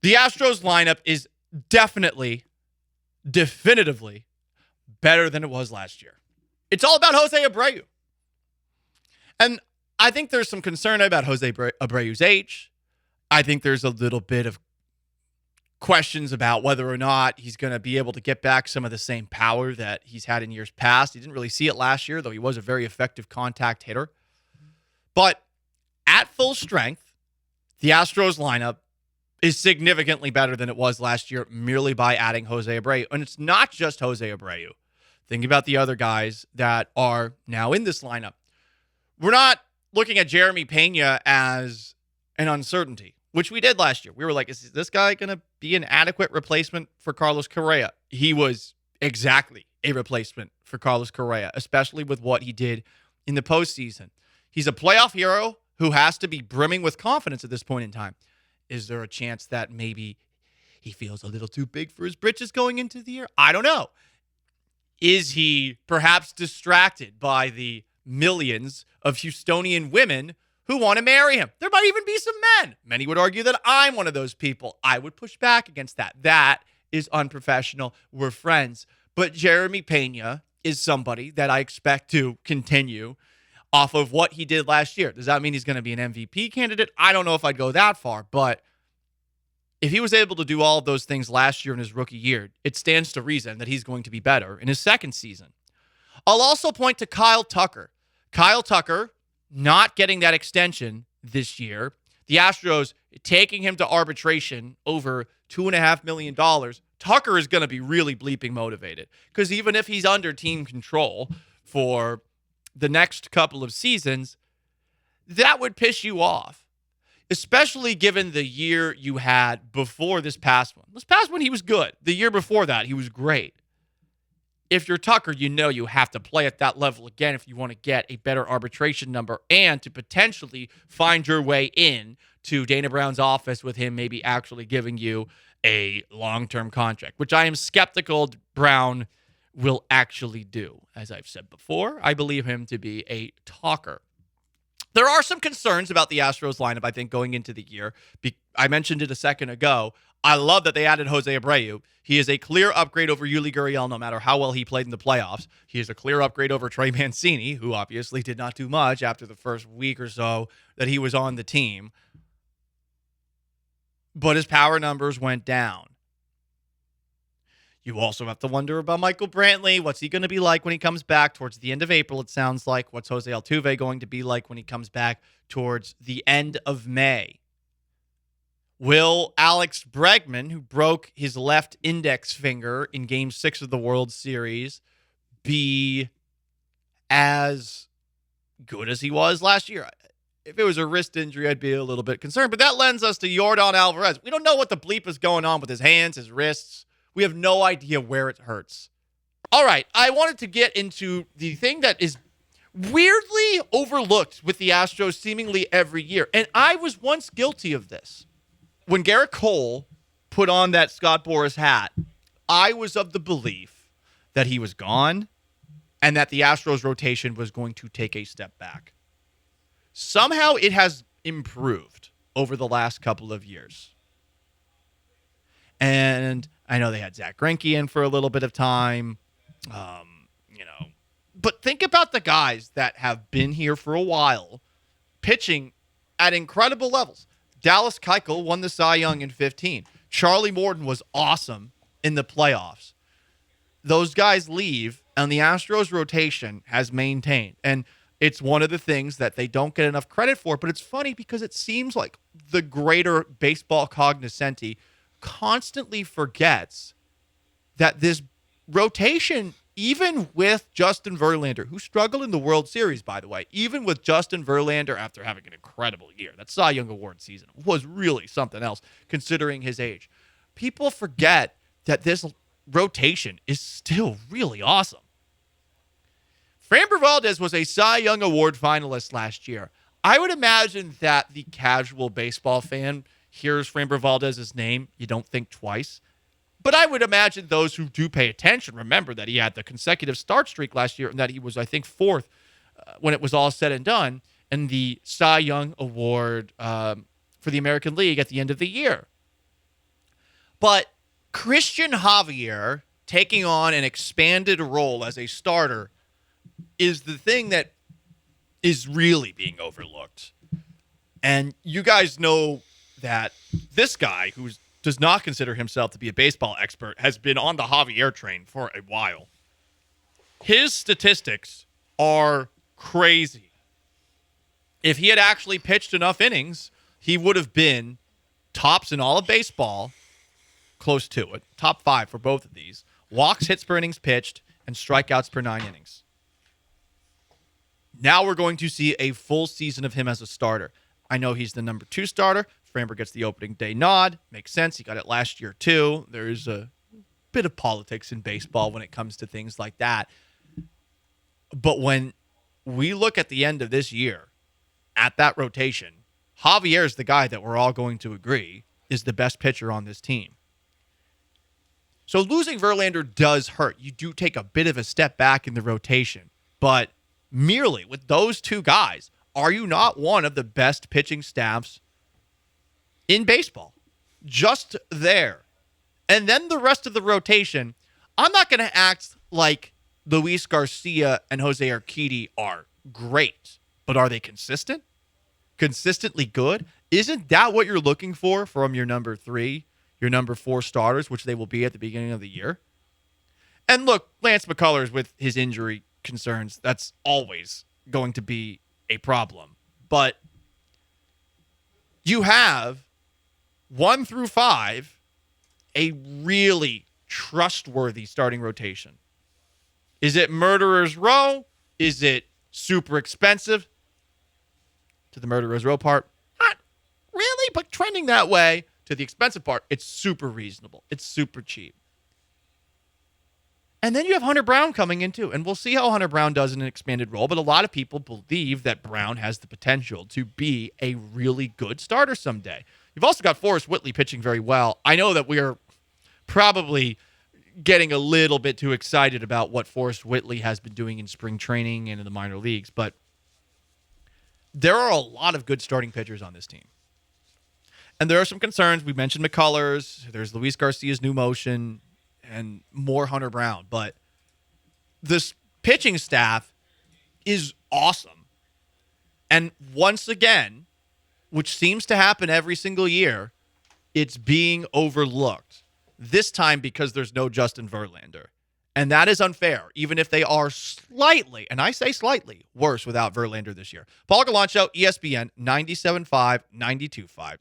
The Astros lineup is definitively better than it was last year. It's all about Jose Abreu. And I think there's some concern about Jose Abreu's age. I think there's a little bit of questions about whether or not he's going to be able to get back some of the same power that he's had in years past. He didn't really see it last year, though he was a very effective contact hitter. But at full strength, the Astros lineup is significantly better than it was last year merely by adding Jose Abreu. And it's not just Jose Abreu. Think about the other guys that are now in this lineup. We're not looking at Jeremy Pena as an uncertainty, which we did last year. We were like, is this guy going to be an adequate replacement for Carlos Correa? He was exactly a replacement for Carlos Correa, especially with what he did in the postseason. He's a playoff hero who has to be brimming with confidence at this point in time. Is there a chance that maybe he feels a little too big for his britches going into the year? I don't know. Is he perhaps distracted by the millions of Houstonian women who want to marry him? There might even be some men. Many would argue that I'm one of those people. I would push back against that. That is unprofessional. We're friends. But Jeremy Pena is somebody that I expect to continue off of what he did last year. Does that mean he's going to be an MVP candidate? I don't know if I'd go that far, but if he was able to do all of those things last year in his rookie year, it stands to reason that he's going to be better in his second season. I'll also point to Kyle Tucker. Kyle Tucker not getting that extension this year. The Astros taking him to arbitration over $2.5 million. Tucker is going to be really bleeping motivated because even if he's under team control for the next couple of seasons, that would piss you off, especially given the year you had before this past one. This past one, he was good. The year before that, he was great. If you're Tucker, you know you have to play at that level again if you want to get a better arbitration number and to potentially find your way in to Dana Brown's office with him maybe actually giving you a long-term contract, which I am skeptical Brown will actually do. As I've said before, I believe him to be a talker. There are some concerns about the Astros lineup, I think, going into the year. I mentioned it a second ago. I love that they added Jose Abreu. He is a clear upgrade over Yuli Gurriel, no matter how well he played in the playoffs. He is a clear upgrade over Trey Mancini, who obviously did not do much after the first week or so that he was on the team. But his power numbers went down. You also have to wonder about Michael Brantley. What's he going to be like when he comes back towards the end of April, it sounds like? What's Jose Altuve going to be like when he comes back towards the end of May? Will Alex Bregman, who broke his left index finger in Game 6 of the World Series, be as good as he was last year? If it was a wrist injury, I'd be a little bit concerned. But that lends us to Yordan Alvarez. We don't know what the bleep is going on with his hands, his wrists. We have no idea where it hurts. All right, I wanted to get into the thing that is weirdly overlooked with the Astros seemingly every year. And I was once guilty of this. When Garrett Cole put on that Scott Boras hat, I was of the belief that he was gone and that the Astros rotation was going to take a step back. Somehow it has improved over the last couple of years. And I know they had Zach Greinke in for a little bit of time, but think about the guys that have been here for a while, pitching at incredible levels. Dallas Keuchel won the Cy Young in 2015. Charlie Morton was awesome in the playoffs. Those guys leave, and the Astros rotation has maintained. And it's one of the things that they don't get enough credit for, but it's funny because it seems like the greater baseball cognoscenti constantly forgets that this rotation, even with Justin Verlander, who struggled in the World Series, by the way, even with Justin Verlander after having an incredible year, that Cy Young Award season was really something else considering his age. People forget that this rotation is still really awesome. Framber Valdez was a Cy Young Award finalist last year. I would imagine that the casual baseball fan hears Framber Valdez's name, you don't think twice. But I would imagine those who do pay attention remember that he had the consecutive start streak last year and that he was, I think, fourth when it was all said and done in the Cy Young Award for the American League at the end of the year. But Christian Javier taking on an expanded role as a starter is the thing that is really being overlooked. And you guys know that this guy, who does not consider himself to be a baseball expert, has been on the Javier train for a while. His statistics are crazy. If he had actually pitched enough innings, he would have been tops in all of baseball, close to it, top 5 for both of these. Walks, hits per innings pitched, and strikeouts per 9 innings. Now we're going to see a full season of him as a starter. I know he's the number 2 starter. Framber gets the opening day nod. Makes sense. He got it last year, too. There's a bit of politics in baseball when it comes to things like that. But when we look at the end of this year, at that rotation, Javier is the guy that we're all going to agree is the best pitcher on this team. So losing Verlander does hurt. You do take a bit of a step back in the rotation. But merely with those 2 guys, are you not one of the best pitching staffs in baseball? Just there. And then the rest of the rotation, I'm not going to act like Luis Garcia and Jose Urquidy are great. But are they consistent? Consistently good? Isn't that what you're looking for from your number 3, your number 4 starters, which they will be at the beginning of the year? And look, Lance McCullers with his injury concerns, that's always going to be a problem. But you have 1 through 5, a really trustworthy starting rotation. Is it Murderer's Row? Is it super expensive? To the Murderer's Row part, not really, but trending that way. To the expensive part, it's super reasonable. It's super cheap. And then you have Hunter Brown coming in too. And we'll see how Hunter Brown does in an expanded role. But a lot of people believe that Brown has the potential to be a really good starter someday. You've also got Forrest Whitley pitching very well. I know that we are probably getting a little bit too excited about what Forrest Whitley has been doing in spring training and in the minor leagues. But there are a lot of good starting pitchers on this team. And there are some concerns. We mentioned McCullers. There's Luis Garcia's new motion and more Hunter Brown. But this pitching staff is awesome. And once again, which seems to happen every single year, it's being overlooked. This time because there's no Justin Verlander. And that is unfair, even if they are slightly, and I say slightly, worse without Verlander this year. Paul Gallant Show, ESPN, 97.5, 92.5.